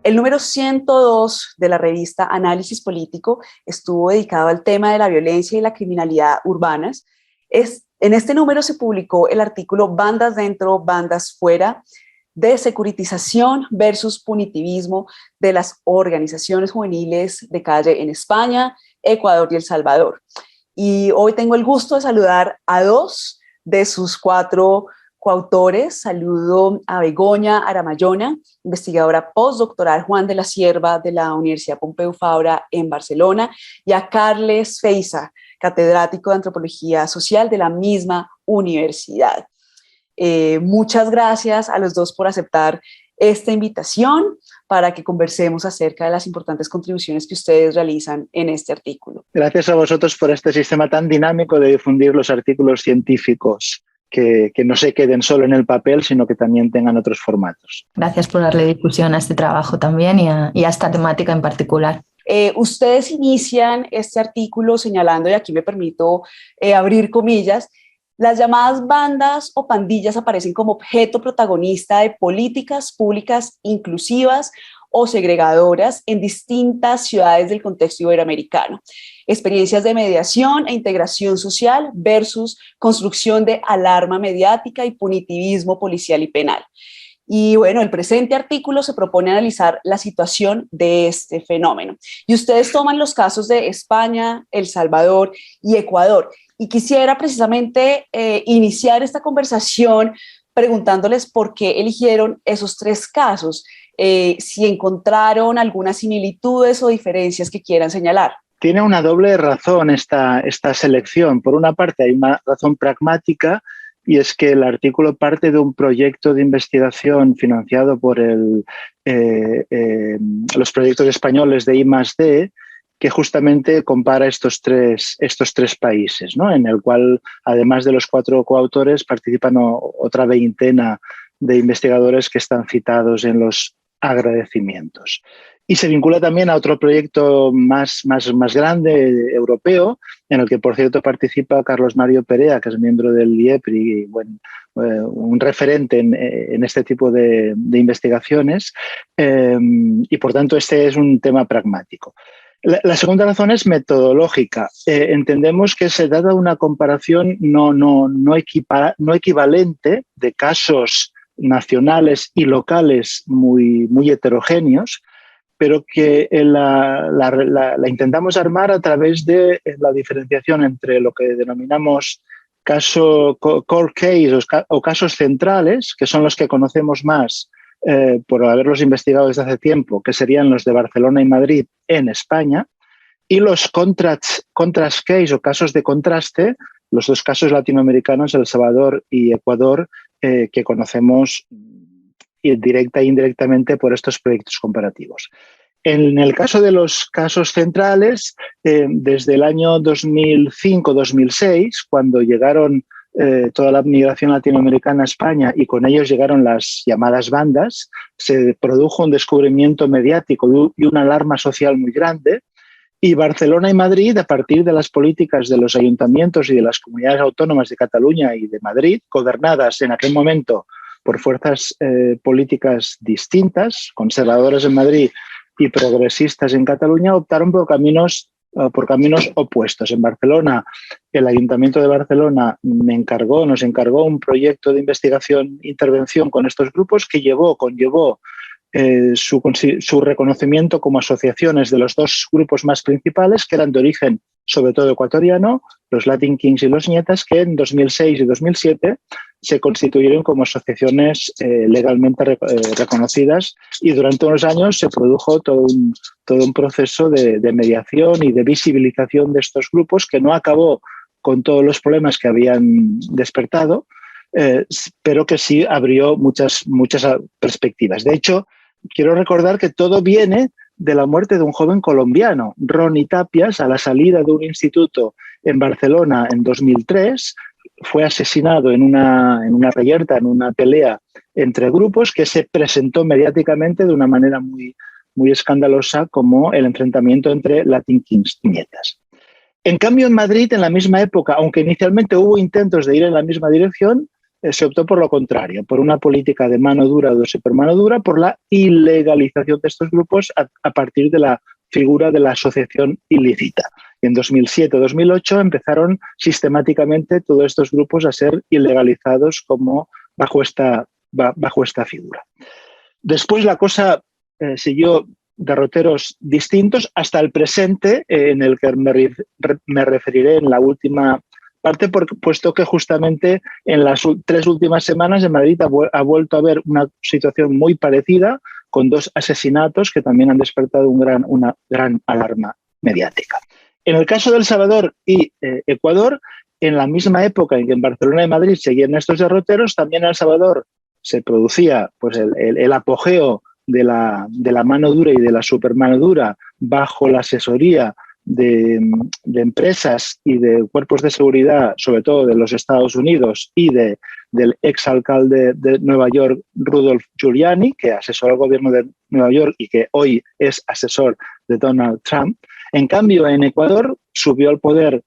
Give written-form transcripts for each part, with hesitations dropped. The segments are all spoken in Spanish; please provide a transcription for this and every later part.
El número 102 de la revista Análisis Político estuvo dedicado al tema de la violencia y la criminalidad urbanas. En este número se publicó el artículo Bandas dentro, bandas fuera, de securitización versus punitivismo de las organizaciones juveniles de calle en España, Ecuador y El Salvador. Y hoy tengo el gusto de saludar a dos de sus 4 coautores. Saludo a Begoña Aramayona, investigadora postdoctoral Juan de la Cierva de la Universidad Pompeu Fabra en Barcelona, y a Carles Feiza, catedrático de Antropología Social de la misma universidad. Muchas gracias a los dos por aceptar esta invitación para que conversemos acerca de las importantes contribuciones que ustedes realizan en este artículo. Gracias a vosotros por este sistema tan dinámico de difundir los artículos científicos, que no se queden solo en el papel, sino que también tengan otros formatos. Gracias por darle difusión a este trabajo también y a esta temática en particular. Ustedes inician este artículo señalando, y aquí me permito abrir comillas, las llamadas bandas o pandillas aparecen como objeto protagonista de políticas públicas inclusivas o segregadoras en distintas ciudades del contexto iberoamericano. Experiencias de mediación e integración social versus construcción de alarma mediática y punitivismo policial y penal. Y bueno, el presente artículo se propone analizar la situación de este fenómeno. Y ustedes toman los casos de España, El Salvador y Ecuador. Y quisiera precisamente iniciar esta conversación preguntándoles por qué eligieron esos 3 casos, si encontraron algunas similitudes o diferencias que quieran señalar. Tiene una doble razón esta selección. Por una parte, hay una razón pragmática, y es que el artículo parte de un proyecto de investigación financiado por los proyectos españoles de I+D, que justamente compara estos tres países, ¿no? En el cual, además de los 4 coautores, participan otra veintena de investigadores que están citados en los agradecimientos. Y se vincula también a otro proyecto más grande, europeo, en el que, por cierto, participa Carlos Mario Perea, que es miembro del IEPRI, un referente en este tipo de investigaciones, y, por tanto, este es un tema pragmático. La segunda razón es metodológica. Entendemos que se trata de una comparación no equivalente de casos nacionales y locales muy heterogéneos, pero que la intentamos armar a través de la diferenciación entre lo que denominamos core case o casos centrales, que son los que conocemos más por haberlos investigado desde hace tiempo, que serían los de Barcelona y Madrid en España, y los contrast case o casos de contraste, los 2 casos latinoamericanos, El Salvador y Ecuador, que conocemos directa e indirectamente por estos proyectos comparativos. En el caso de los casos centrales, desde el año 2005-2006, cuando llegaron toda la migración latinoamericana a España y con ellos llegaron las llamadas bandas, se produjo un descubrimiento mediático y una alarma social muy grande. Y Barcelona y Madrid, a partir de las políticas de los ayuntamientos y de las comunidades autónomas de Cataluña y de Madrid, gobernadas en aquel momento por fuerzas políticas distintas, conservadoras en Madrid y progresistas en Cataluña, optaron por caminos opuestos. En Barcelona, el Ayuntamiento de Barcelona nos encargó un proyecto de investigación, intervención con estos grupos que conllevó su reconocimiento como asociaciones de los 2 grupos más principales, que eran de origen sobre todo ecuatoriano, los Latin Kings y los Nietas, que en 2006 y 2007 se constituyeron como asociaciones legalmente reconocidas, y durante unos años se produjo todo un proceso de mediación y de visibilización de estos grupos, que no acabó con todos los problemas que habían despertado, pero que sí abrió muchas perspectivas. De hecho, quiero recordar que todo viene de la muerte de un joven colombiano, Ronnie Tapias, a la salida de un instituto en Barcelona en 2003. Fue asesinado en una reyerta, en una pelea entre grupos, que se presentó mediáticamente de una manera muy escandalosa como el enfrentamiento entre Latin Kings y Nietas. En cambio, en Madrid, en la misma época, aunque inicialmente hubo intentos de ir en la misma dirección, se optó por lo contrario, por una política de mano dura o de supermano dura, por la ilegalización de estos grupos a partir de la figura de la asociación ilícita. Y en 2007-2008 empezaron sistemáticamente todos estos grupos a ser ilegalizados como bajo esta figura. Después la cosa siguió derroteros distintos hasta el presente, en el que me referiré en la última parte, puesto que justamente en las 3 últimas semanas en Madrid ha vuelto a haber una situación muy parecida, con 2 asesinatos que también han despertado una gran alarma mediática. En el caso de El Salvador y Ecuador, en la misma época en que en Barcelona y Madrid seguían estos derroteros, también en El Salvador se producía pues, el apogeo de la mano dura y de la supermano dura bajo la asesoría de empresas y de cuerpos de seguridad, sobre todo de los Estados Unidos y del exalcalde de Nueva York, Rudolph Giuliani, que asesoró al gobierno de Nueva York y que hoy es asesor de Donald Trump. En cambio, en Ecuador subió al poder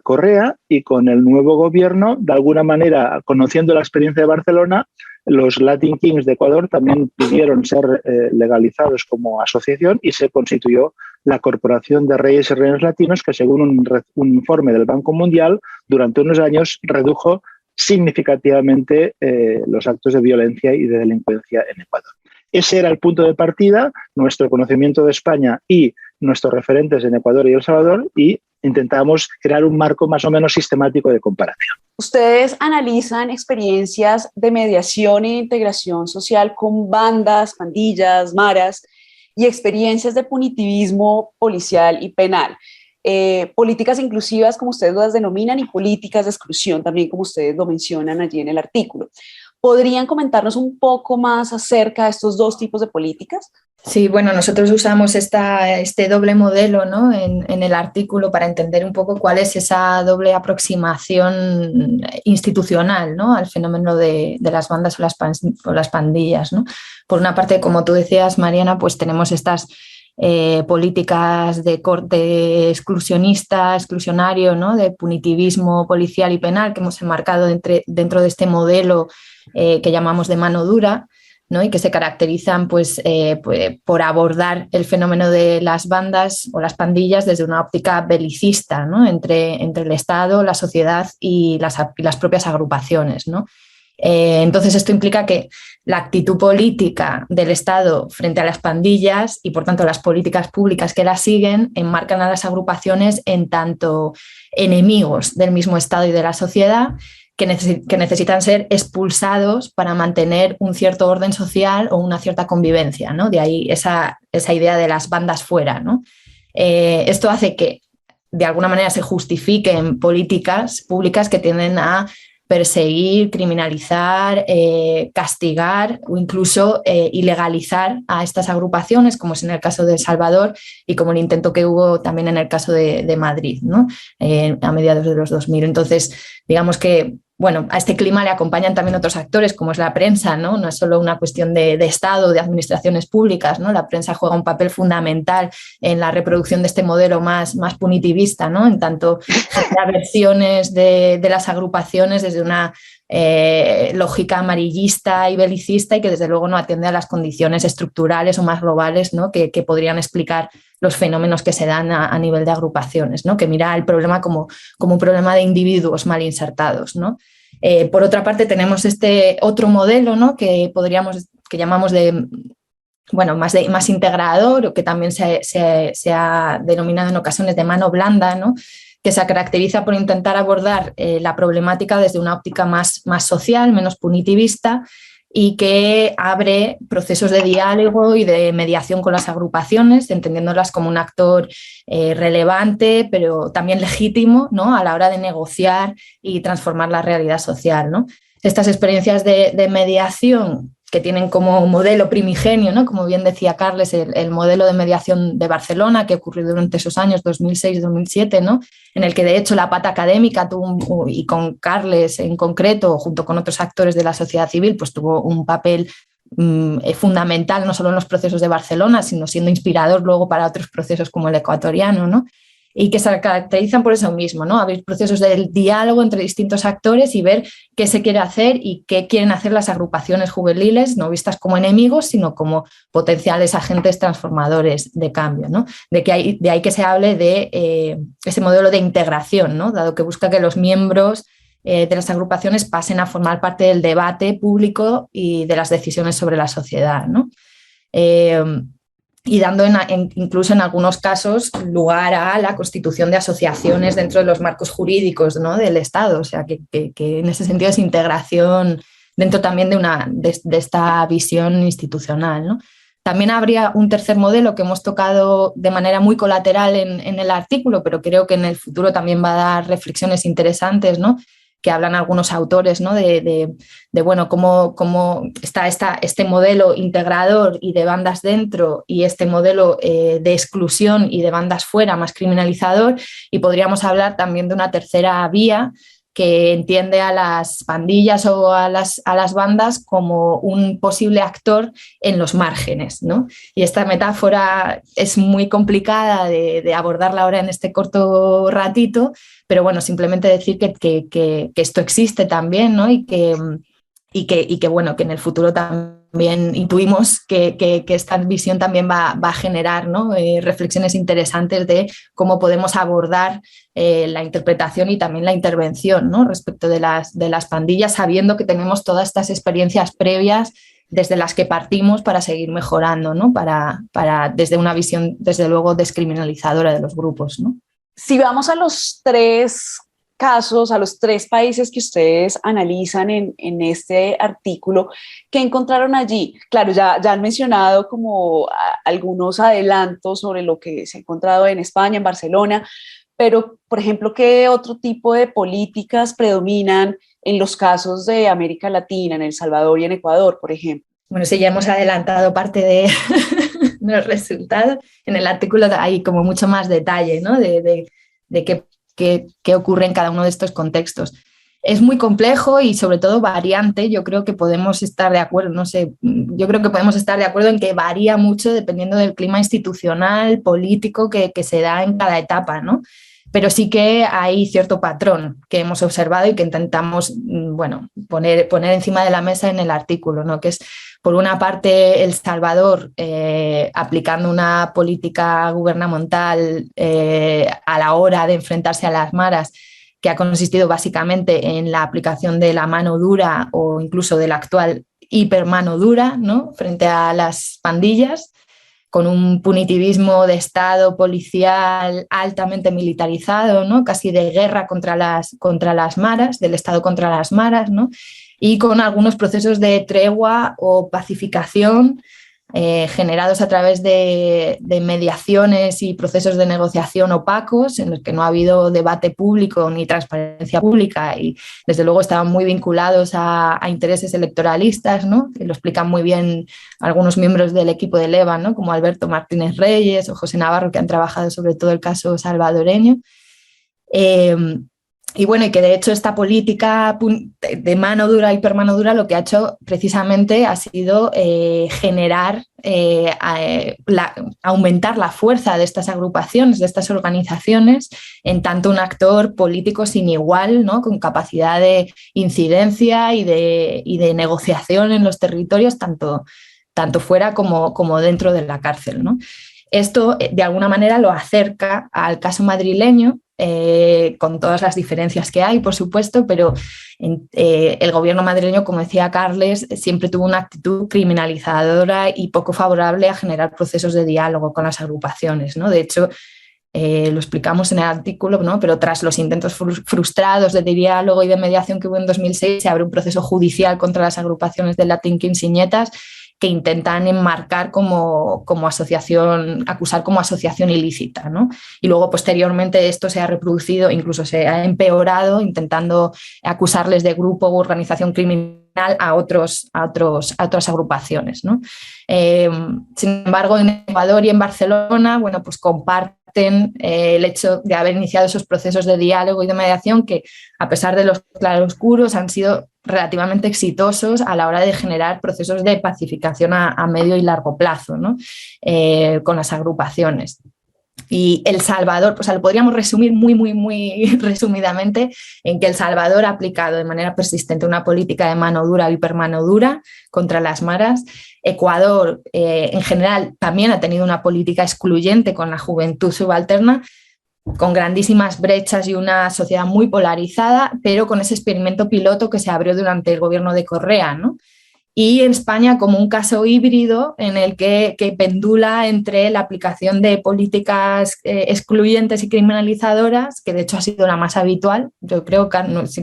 Correa, y con el nuevo gobierno, de alguna manera, conociendo la experiencia de Barcelona, los Latin Kings de Ecuador también pidieron ser legalizados como asociación y se constituyó la Corporación de Reyes y Reinas Latinos, que según un informe del Banco Mundial, durante unos años redujo significativamente los actos de violencia y de delincuencia en Ecuador. Ese era el punto de partida, nuestro conocimiento de España y nuestros referentes en Ecuador y El Salvador, y intentamos crear un marco más o menos sistemático de comparación. Ustedes analizan experiencias de mediación e integración social con bandas, pandillas, maras y experiencias de punitivismo policial y penal. Políticas inclusivas, como ustedes las denominan, y políticas de exclusión, también como ustedes lo mencionan allí en el artículo. ¿Podrían comentarnos un poco más acerca de estos 2 tipos de políticas? Sí, bueno, nosotros usamos este doble modelo, ¿no? en el artículo para entender un poco cuál es esa doble aproximación institucional, ¿no? al fenómeno de las bandas o las pandillas, ¿no? Por una parte, como tú decías, Mariana, pues tenemos estas políticas de corte exclusionario, ¿no? De punitivismo policial y penal que hemos enmarcado dentro de este modelo que llamamos de mano dura, ¿no? Y que se caracterizan pues, por abordar el fenómeno de las bandas o las pandillas desde una óptica belicista, ¿no? entre el Estado, la sociedad y las propias agrupaciones, ¿no? Entonces esto implica que la actitud política del Estado frente a las pandillas y por tanto las políticas públicas que las siguen enmarcan a las agrupaciones en tanto enemigos del mismo Estado y de la sociedad que necesitan ser expulsados para mantener un cierto orden social o una cierta convivencia, ¿no? De ahí esa idea de las bandas fuera, ¿no? Esto hace que de alguna manera se justifiquen políticas públicas que tienden a perseguir, criminalizar, castigar o incluso ilegalizar a estas agrupaciones, como es en el caso de El Salvador y como el intento que hubo también en el caso de Madrid, ¿no? A mediados de los 2000. Entonces, digamos que bueno, a este clima le acompañan también otros actores, como es la prensa, ¿no? No es solo una cuestión de Estado, de administraciones públicas, ¿no? La prensa juega un papel fundamental en la reproducción de este modelo más punitivista, ¿no? En tanto, genera versiones de las agrupaciones desde una lógica amarillista y belicista y que desde luego no atiende a las condiciones estructurales o más globales, ¿no? que podrían explicar los fenómenos que se dan a nivel de agrupaciones, ¿no? Que mira el problema como un problema de individuos mal insertados, ¿no? Por otra parte tenemos este otro modelo, ¿no? que llamamos de bueno, más integrador, o que también se ha denominado en ocasiones de mano blanda, ¿no? Que se caracteriza por intentar abordar la problemática desde una óptica más social, menos punitivista, y que abre procesos de diálogo y de mediación con las agrupaciones, entendiéndolas como un actor relevante, pero también legítimo, ¿no? A la hora de negociar y transformar la realidad social, ¿no? Estas experiencias de mediación que tienen como modelo primigenio, ¿no? Como bien decía Carles, el modelo de mediación de Barcelona, que ocurrió durante esos años 2006-2007, ¿no? En el que de hecho la pata académica tuvo, y con Carles en concreto, junto con otros actores de la sociedad civil, pues tuvo un papel fundamental, no solo en los procesos de Barcelona, sino siendo inspirador luego para otros procesos como el ecuatoriano, ¿no? y que se caracterizan por eso mismo, ¿no? Abrir procesos de diálogo entre distintos actores y ver qué se quiere hacer y qué quieren hacer las agrupaciones juveniles, no vistas como enemigos, sino como potenciales agentes transformadores de cambio, ¿no? De ahí que se hable de ese modelo de integración, ¿no? Dado que busca que los miembros de las agrupaciones pasen a formar parte del debate público y de las decisiones sobre la sociedad, ¿no? Y dando incluso en algunos casos lugar a la constitución de asociaciones dentro de los marcos jurídicos, ¿no? Del Estado, o sea que en ese sentido es integración dentro también de esta visión institucional, ¿no? También habría un tercer modelo que hemos tocado de manera muy colateral en el artículo, pero creo que en el futuro también va a dar reflexiones interesantes, ¿no? Que hablan algunos autores, ¿no? de bueno, cómo está este modelo integrador y de bandas dentro y este modelo de exclusión y de bandas fuera más criminalizador, y podríamos hablar también de una tercera vía que entiende a las pandillas o a las bandas como un posible actor en los márgenes, ¿no? Y esta metáfora es muy complicada de abordarla ahora en este corto ratito, pero bueno, simplemente decir que esto existe también, ¿no? Y que bueno, que en el futuro también intuimos que esta visión también va a generar, ¿no? Reflexiones interesantes de cómo podemos abordar la interpretación y también la intervención, ¿no? Respecto de las pandillas, sabiendo que tenemos todas estas experiencias previas desde las que partimos para seguir mejorando, ¿no? Para desde una visión, desde luego, descriminalizadora de los grupos, ¿no? Si vamos a los 3 casos, a los 3 países que ustedes analizan en este artículo, ¿qué encontraron allí? Claro, ya han mencionado como algunos adelantos sobre lo que se ha encontrado en España, en Barcelona, pero, por ejemplo, ¿qué otro tipo de políticas predominan en los casos de América Latina, en El Salvador y en Ecuador, por ejemplo? Bueno, sí, ya hemos adelantado parte de los resultados. En el artículo hay como mucho más detalle, ¿no? de qué ocurre en cada uno de estos contextos. Es muy complejo y sobre todo variante. Yo creo que podemos estar de acuerdo, no sé, yo creo que podemos estar de acuerdo en que varía mucho dependiendo del clima institucional, político que se da en cada etapa, ¿no? Pero sí que hay cierto patrón que hemos observado y que intentamos, bueno, poner encima de la mesa en el artículo, ¿no? Que es, por una parte, El Salvador aplicando una política gubernamental a la hora de enfrentarse a las maras, que ha consistido básicamente en la aplicación de la mano dura o incluso de la actual hipermano dura, ¿no? Frente a las pandillas, con un punitivismo de Estado policial altamente militarizado, ¿no? Casi de guerra contra las maras, del Estado contra las maras, ¿no? Y con algunos procesos de tregua o pacificación generados a través de mediaciones y procesos de negociación opacos en los que no ha habido debate público ni transparencia pública y desde luego estaban muy vinculados a intereses electoralistas, ¿no? Que lo explican muy bien algunos miembros del equipo de Leva, ¿no? Como Alberto Martínez Reyes o José Navarro, que han trabajado sobre todo el caso salvadoreño. Y bueno, y que de hecho esta política de mano dura, hipermano dura, lo que ha hecho precisamente ha sido generar, aumentar la fuerza de estas agrupaciones, de estas organizaciones, en tanto un actor político sin igual, ¿no? Con capacidad de incidencia y de negociación en los territorios, tanto fuera como dentro de la cárcel, ¿no? Esto, de alguna manera, lo acerca al caso madrileño, con todas las diferencias que hay, por supuesto, pero el gobierno madrileño, como decía Carles, siempre tuvo una actitud criminalizadora y poco favorable a generar procesos de diálogo con las agrupaciones, ¿no? De hecho, lo explicamos en el artículo, ¿no? Pero tras los intentos frustrados de diálogo y de mediación que hubo en 2006, se abre un proceso judicial contra las agrupaciones de Latín Quinceañetas que intentan enmarcar como asociación, acusar como asociación ilícita, ¿no? Y luego posteriormente esto se ha reproducido, incluso se ha empeorado, intentando acusarles de grupo u organización criminal a otras agrupaciones, ¿no? Sin embargo, en Ecuador y en Barcelona, bueno, pues comparten el hecho de haber iniciado esos procesos de diálogo y de mediación que, a pesar de los claroscuros, han sido relativamente exitosos a la hora de generar procesos de pacificación a medio y largo plazo, ¿no? Con las agrupaciones. Y El Salvador, lo podríamos resumir muy resumidamente en que El Salvador ha aplicado de manera persistente una política de mano dura, hipermano dura contra las maras. Ecuador, en general, también ha tenido una política excluyente con la juventud subalterna, con grandísimas brechas y una sociedad muy polarizada, pero con ese experimento piloto que se abrió durante el gobierno de Correa, ¿no? Y en España como un caso híbrido en el que pendula entre la aplicación de políticas excluyentes y criminalizadoras, que de hecho ha sido la más habitual. Yo creo,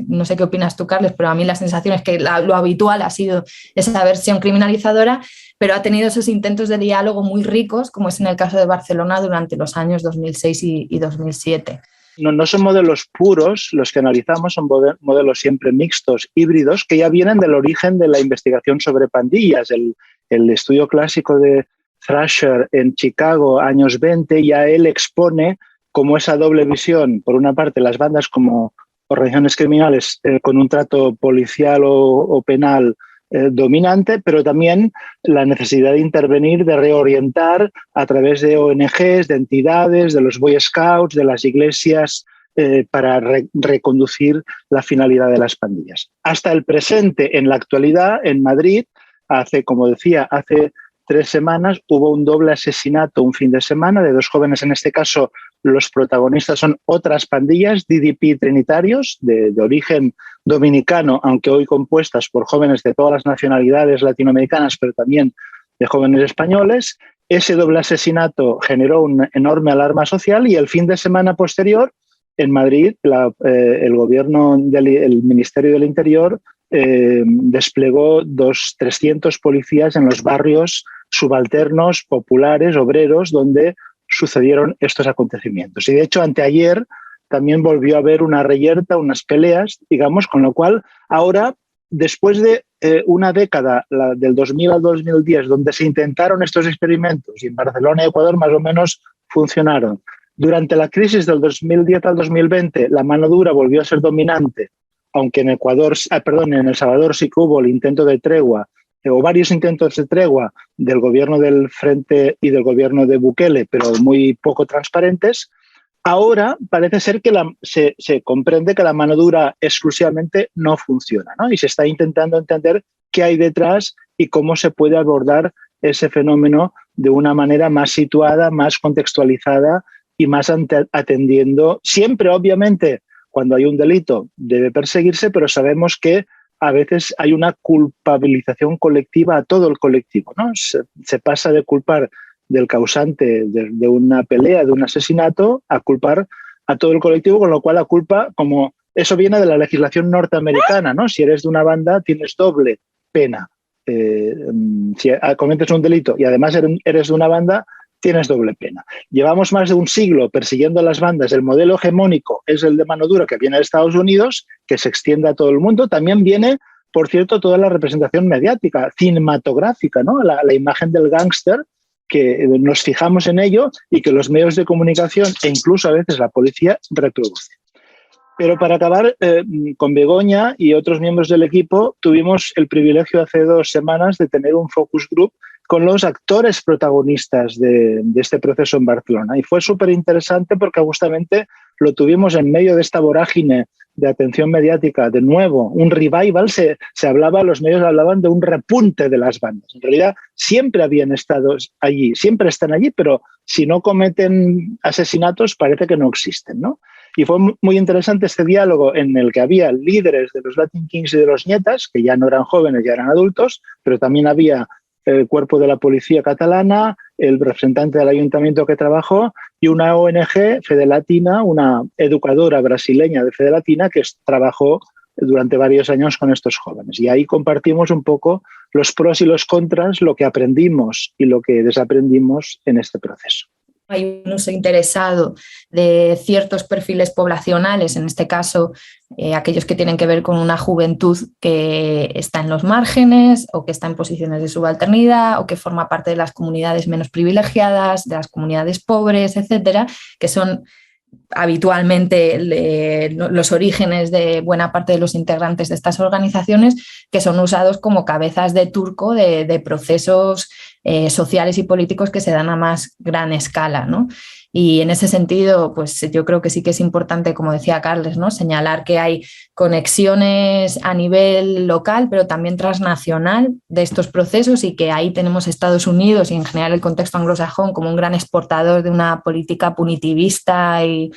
no sé qué opinas tú, Carles, pero a mí la sensación es que lo habitual ha sido esa versión criminalizadora, pero ha tenido esos intentos de diálogo muy ricos, como es en el caso de Barcelona durante los años 2006 y 2007. No son modelos puros los que analizamos, son modelos siempre mixtos, híbridos, que ya vienen del origen de la investigación sobre pandillas. El estudio clásico de Thrasher en Chicago, años 20, ya él expone como esa doble visión, por una parte las bandas como organizaciones criminales con un trato policial o penal dominante, pero también la necesidad de intervenir, de reorientar a través de ONGs, de entidades, de los Boy Scouts, de las iglesias, para reconducir la finalidad de las pandillas. Hasta el presente, en la actualidad, en Madrid, como decía, hace 3 semanas hubo un doble asesinato un fin de semana de 2 jóvenes. En este caso, los protagonistas son otras pandillas, DDP trinitarios, de origen dominicano, aunque hoy compuestas por jóvenes de todas las nacionalidades latinoamericanas, pero también de jóvenes españoles. Ese doble asesinato generó una enorme alarma social y el fin de semana posterior, en Madrid, el Ministerio del Interior desplegó 300 policías en los barrios subalternos, populares, obreros, donde sucedieron estos acontecimientos. Y de hecho, anteayer también volvió a haber una reyerta, unas peleas, digamos, con lo cual ahora, después de una década, del 2000 al 2010, donde se intentaron estos experimentos, y en Barcelona y Ecuador más o menos funcionaron, durante la crisis del 2010 al 2020, la mano dura volvió a ser dominante, aunque en El Salvador sí que hubo el intento de tregua, o varios intentos de tregua del gobierno del Frente y del gobierno de Bukele, pero muy poco transparentes. Ahora parece ser que se comprende que la mano dura exclusivamente no funciona, ¿no? Y se está intentando entender qué hay detrás y cómo se puede abordar ese fenómeno de una manera más situada, más contextualizada y más atendiendo. Siempre, obviamente, cuando hay un delito debe perseguirse, pero sabemos que a veces hay una culpabilización colectiva a todo el colectivo, ¿no? Se pasa de culpar del causante de una pelea, de un asesinato, a culpar a todo el colectivo, con lo cual la culpa, como eso viene de la legislación norteamericana, ¿no? Si eres de una banda tienes doble pena. Si cometes un delito y además eres de una banda, tienes doble pena. Llevamos más de un siglo persiguiendo a las bandas. El modelo hegemónico es el de mano dura que viene de Estados Unidos, que se extiende a todo el mundo. También viene, por cierto, toda la representación mediática, cinematográfica, ¿no? La imagen del gángster, que nos fijamos en ello y que los medios de comunicación e incluso a veces la policía reproducen. Pero para acabar, con Begoña y otros miembros del equipo, tuvimos el privilegio hace 2 semanas de tener un focus group con los actores protagonistas de este proceso en Barcelona. Y fue súper interesante porque justamente lo tuvimos en medio de esta vorágine de atención mediática. De nuevo, un revival, los medios hablaban de un repunte de las bandas. En realidad, siempre habían estado allí, siempre están allí, pero si no cometen asesinatos parece que no existen, ¿no? Y fue muy interesante este diálogo en el que había líderes de los Latin Kings y de los Nietas, que ya no eran jóvenes, ya eran adultos, pero también había el cuerpo de la policía catalana, el representante del ayuntamiento que trabajó y una ONG, Fede Latina, una educadora brasileña de Fede Latina que trabajó durante varios años con estos jóvenes. Y ahí compartimos un poco los pros y los contras, lo que aprendimos y lo que desaprendimos en este proceso. Hay un uso interesado de ciertos perfiles poblacionales, en este caso aquellos que tienen que ver con una juventud que está en los márgenes o que está en posiciones de subalternidad o que forma parte de las comunidades menos privilegiadas, de las comunidades pobres, etcétera, que son habitualmente los orígenes de buena parte de los integrantes de estas organizaciones, que son usados como cabezas de turco de procesos sociales y políticos que se dan a más gran escala, ¿no? Y en ese sentido, pues yo creo que sí que es importante, como decía Carles, ¿no?, señalar que hay conexiones a nivel local, pero también transnacional de estos procesos, y que ahí tenemos Estados Unidos y en general el contexto anglosajón como un gran exportador de una política punitivista y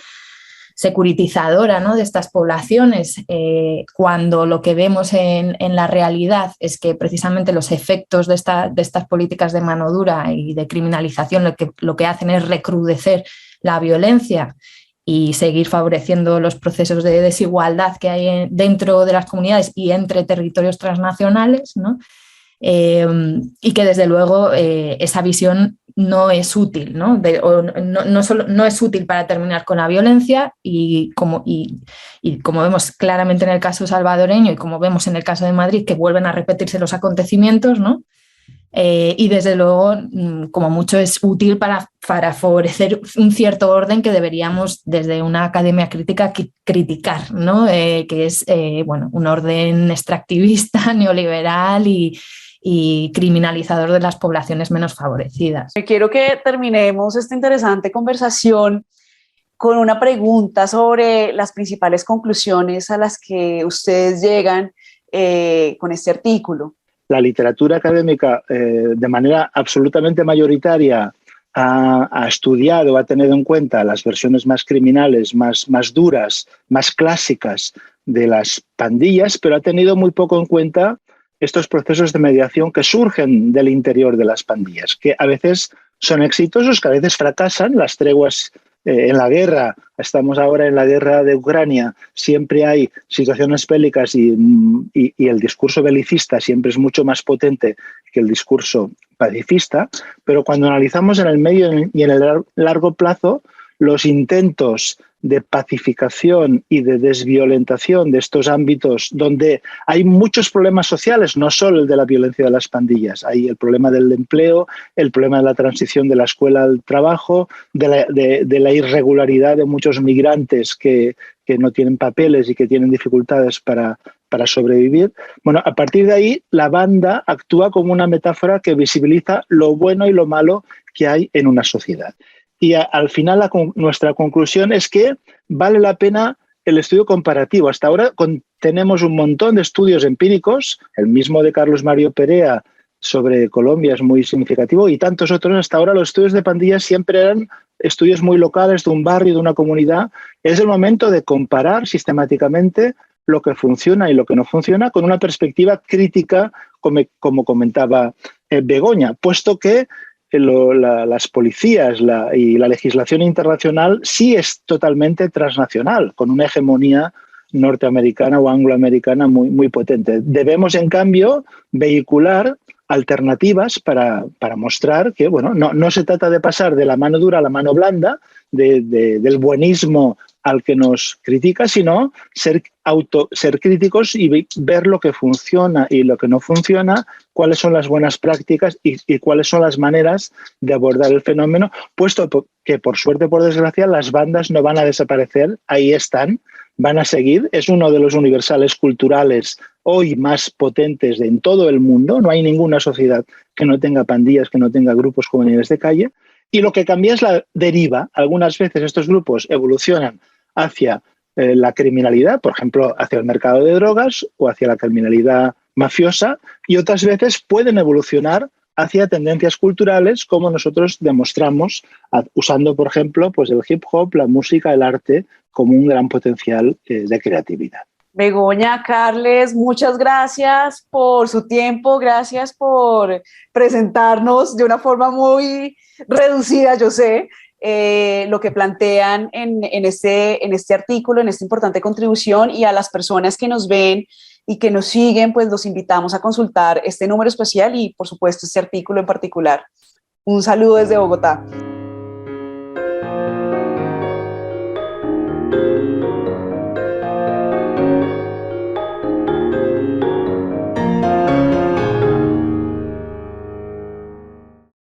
securitizadora, ¿no?, de estas poblaciones, cuando lo que vemos en la realidad es que precisamente los efectos de estas políticas de mano dura y de criminalización lo que hacen es recrudecer la violencia y seguir favoreciendo los procesos de desigualdad que hay dentro de las comunidades y entre territorios transnacionales, ¿no? Y que desde luego esa visión no es útil, ¿no? No es útil para terminar con la violencia, y como vemos claramente en el caso salvadoreño y como vemos en el caso de Madrid, que vuelven a repetirse los acontecimientos, ¿no? Y desde luego, como mucho, es útil para favorecer un cierto orden que deberíamos desde una academia crítica criticar, ¿no? Que es un orden extractivista, neoliberal y criminalizador de las poblaciones menos favorecidas. Quiero que terminemos esta interesante conversación con una pregunta sobre las principales conclusiones a las que ustedes llegan con este artículo. La literatura académica, de manera absolutamente mayoritaria, ha estudiado, ha tenido en cuenta las versiones más criminales, más duras, más clásicas de las pandillas, pero ha tenido muy poco en cuenta estos procesos de mediación que surgen del interior de las pandillas, que a veces son exitosos, que a veces fracasan. Las treguas en la guerra, estamos ahora en la guerra de Ucrania, siempre hay situaciones bélicas y el discurso belicista siempre es mucho más potente que el discurso pacifista, pero cuando analizamos en el medio y en el largo plazo, los intentos de pacificación y de desviolentación de estos ámbitos donde hay muchos problemas sociales, no solo el de la violencia de las pandillas, hay el problema del empleo, el problema de la transición de la escuela al trabajo, de la irregularidad de muchos migrantes que no tienen papeles y que tienen dificultades para sobrevivir. Bueno, a partir de ahí, la banda actúa como una metáfora que visibiliza lo bueno y lo malo que hay en una sociedad. Y al final nuestra conclusión es que vale la pena el estudio comparativo. Hasta ahora tenemos un montón de estudios empíricos, el mismo de Carlos Mario Perea sobre Colombia es muy significativo, y tantos otros. Hasta ahora los estudios de pandillas siempre eran estudios muy locales de un barrio, de una comunidad. Es el momento de comparar sistemáticamente lo que funciona y lo que no funciona con una perspectiva crítica, como comentaba Begoña, puesto que las policías y la legislación internacional sí es totalmente transnacional, con una hegemonía norteamericana o angloamericana muy, muy potente. Debemos, en cambio, vehicular alternativas para mostrar que no se trata de pasar de la mano dura a la mano blanda, del buenismo al que nos critica, sino ser críticos y ver lo que funciona y lo que no funciona, cuáles son las buenas prácticas y cuáles son las maneras de abordar el fenómeno, puesto que, por suerte, por desgracia, las bandas no van a desaparecer, ahí están, van a seguir. Es uno de los universales culturales hoy más potentes en todo el mundo. No hay ninguna sociedad que no tenga pandillas, que no tenga grupos juveniles de calle. Y lo que cambia es la deriva. Algunas veces estos grupos evolucionan hacia la criminalidad, por ejemplo, hacia el mercado de drogas o hacia la criminalidad mafiosa, y otras veces pueden evolucionar hacia tendencias culturales, como nosotros demostramos usando, por ejemplo, pues el hip hop, la música, el arte como un gran potencial de creatividad. Begoña, Carles, muchas gracias por su tiempo, gracias por presentarnos de una forma muy reducida, yo sé, lo que plantean en este artículo, en esta importante contribución, y a las personas que nos ven y que nos siguen, pues los invitamos a consultar este número especial y, por supuesto, este artículo en particular. Un saludo desde Bogotá.